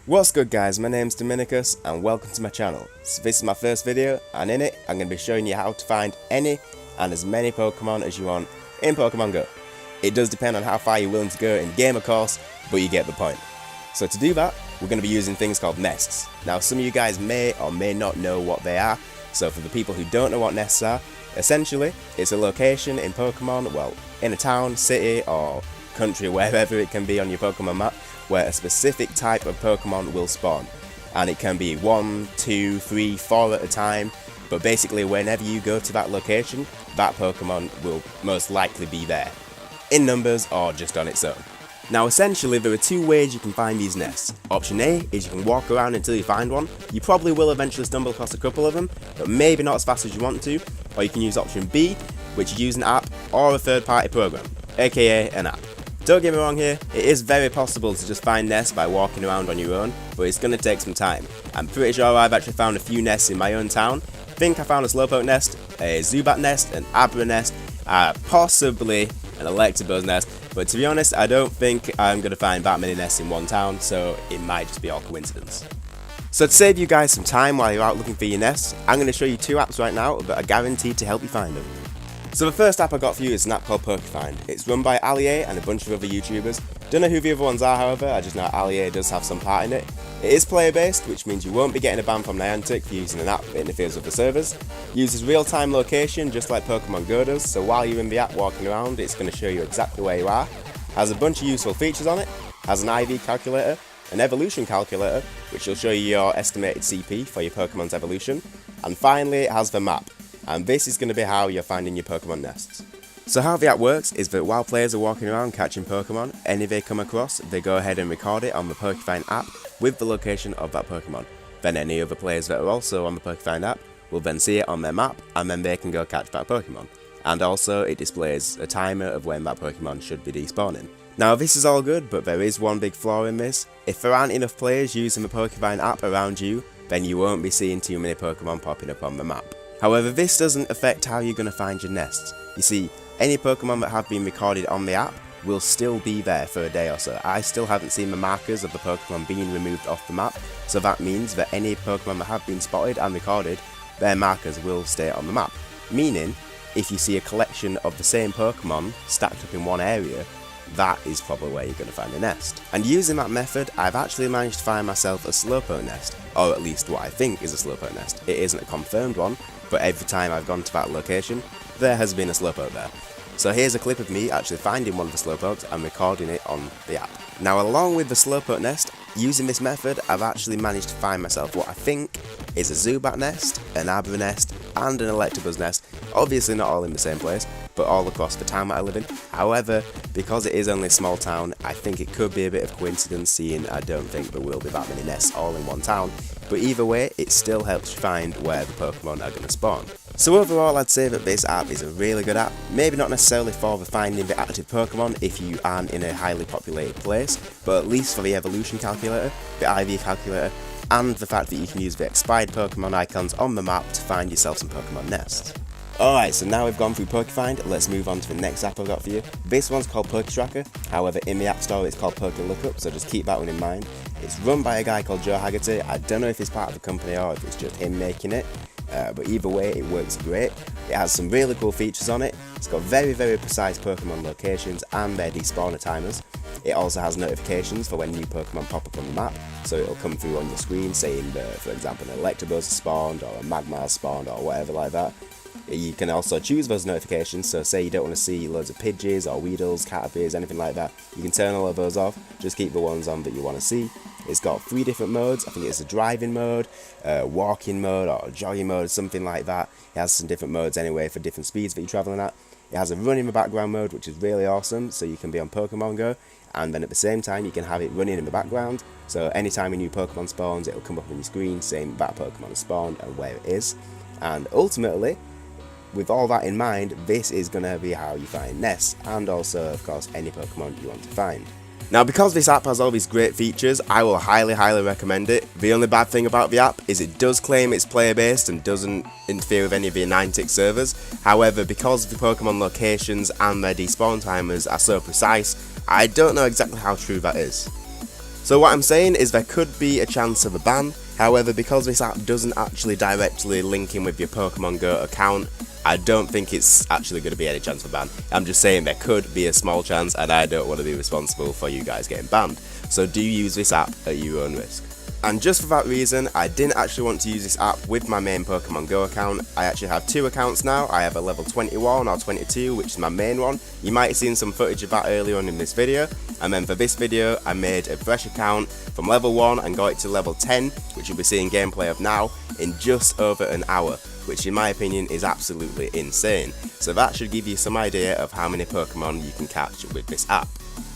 What's good guys, my name's Dominicus and welcome to my channel. So this is my first video and in it I'm going to be showing you how to find any and as many Pokemon as you want in Pokemon Go. It does depend on how far you're willing to go in game of course, but you get the point. So to do that, we're going to be using things called nests. Now some of you guys may or may not know what they are, so for the people who don't know what nests are, essentially it's a location in Pokemon, well in a town, city or country, wherever it can be on your Pokemon map, where a specific type of Pokemon will spawn. And it can be 1, 2, 3, 4 at a time, but basically whenever you go to that location, that Pokemon will most likely be there, in numbers or just on its own. Now essentially there are two ways you can find these nests. Option A is you can walk around until you find one. You probably will eventually stumble across a couple of them, but maybe not as fast as you want to. Or you can use option B, which is use an app or a third party program, aka an app. Don't get me wrong here, it is very possible to just find nests by walking around on your own, but it's going to take some time. I'm pretty sure I've actually found a few nests in my own town. I think I found a Slowpoke nest, a Zubat nest, an Abra nest, possibly an Electabuzz nest, but to be honest I don't think I'm going to find that many nests in one town, so it might just be all coincidence. So to save you guys some time while you're out looking for your nests, I'm going to show you two apps right now that are guaranteed to help you find them. So the first app I got for you is an app called Pokefind. It's run by Ali and a bunch of other YouTubers. Don't know who the other ones are however, I just know Ali does have some part in it. It is player based, which means you won't be getting a ban from Niantic for using an app that interferes with the servers. Uses real-time location just like Pokemon Go does, so while you're in the app walking around it's going to show you exactly where you are. Has a bunch of useful features on it, has an IV calculator, an evolution calculator, which will show you your estimated CP for your Pokemon's evolution, and finally it has the map. And this is going to be how you're finding your Pokemon nests. So how the app works is that while players are walking around catching Pokemon, any they come across, they go ahead and record it on the Pokefind app with the location of that Pokemon. Then any other players that are also on the Pokefind app will then see it on their map and then they can go catch that Pokemon. And also it displays a timer of when that Pokemon should be despawning. Now this is all good, but there is one big flaw in this. If there aren't enough players using the Pokefind app around you, then you won't be seeing too many Pokemon popping up on the map. However, this doesn't affect how you're going to find your nests. You see, any Pokemon that have been recorded on the app will still be there for a day or so. I still haven't seen the markers of the Pokemon being removed off the map, so that means that any Pokemon that have been spotted and recorded, their markers will stay on the map. Meaning, if you see a collection of the same Pokemon stacked up in one area, that is probably where you're going to find a nest. And using that method, I've actually managed to find myself a Slowpoke nest, or at least what I think is a Slowpoke nest. It isn't a confirmed one, but every time I've gone to that location, there has been a Slowpoke there. So here's a clip of me actually finding one of the Slowpokes and recording it on the app. Now along with the Slowpoke nest, using this method I've actually managed to find myself what I think is a Zubat nest, an Abra nest and an Electabuzz nest, obviously not all in the same place, but all across the town that I live in. However, because it is only a small town, I think it could be a bit of coincidence seeing I don't think there will be that many nests all in one town, but either way it still helps you find where the Pokemon are going to spawn. So overall I'd say that this app is a really good app, maybe not necessarily for the finding the active Pokemon if you aren't in a highly populated place, but at least for the evolution calculator, the IV calculator, and the fact that you can use the expired Pokemon icons on the map to find yourself some Pokemon nests. Alright, so now we've gone through Pokefind, let's move on to the next app I've got for you. This one's called Poketracker, however in the App Store it's called Pokelookup, so just keep that one in mind. It's run by a guy called Joe Haggerty. I don't know if it's part of the company or if it's just him making it, but either way it works great. It has some really cool features on it. It's got very precise Pokemon locations and their despawner timers. It also has notifications for when new Pokemon pop up on the map, so it'll come through on your screen saying that, for example, an Electabuzz has spawned or a Magmar has spawned or whatever like that. You can also choose those notifications, so say you don't want to see loads of Pidgeys or Weedles, Caterpies, anything like that, you can turn all of those off, just keep the ones on that you want to see. It's got 3 different modes. I think it's a driving mode, walking mode or jogging mode, something like that. It has some different modes anyway for different speeds that you're travelling at. It has a run in the background mode, which is really awesome, so you can be on Pokemon Go, and then at the same time you can have it running in the background, so anytime a new Pokemon spawns it'll come up on your screen saying that Pokemon has spawned and where it is. And ultimately, with all that in mind, this is going to be how you find nests, and also of course any Pokemon you want to find. Now, because this app has all these great features, I will highly recommend it. The only bad thing about the app is it does claim it's player based and doesn't interfere with any of the Niantic servers. However, because the Pokemon locations and their despawn timers are so precise, I don't know exactly how true that is. So what I'm saying is there could be a chance of a ban. However, because this app doesn't actually directly link in with your Pokemon Go account, I don't think it's actually going to be any chance of a ban. I'm just saying there could be a small chance, and I don't want to be responsible for you guys getting banned. So do use this app at your own risk. And just for that reason, I didn't actually want to use this app with my main Pokemon Go account. I actually have two accounts now. I have a level 21 or 22, which is my main one. You might have seen some footage of that earlier on in this video. And then for this video, I made a fresh account from level 1 and got it to level 10, which you'll be seeing gameplay of now, in just over an hour, which in my opinion is absolutely insane. So that should give you some idea of how many Pokemon you can catch with this app.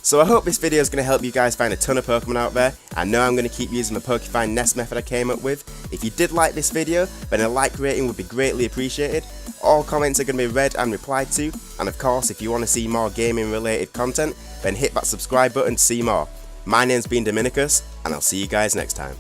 So I hope this video is going to help you guys find a ton of Pokemon out there. I know I'm going to keep using the Pokefind Nest method I came up with. If you did like this video, then a like rating would be greatly appreciated. All comments are going to be read and replied to, and of course if you want to see more gaming related content, then hit that subscribe button to see more. My name's been Dominicus, and I'll see you guys next time.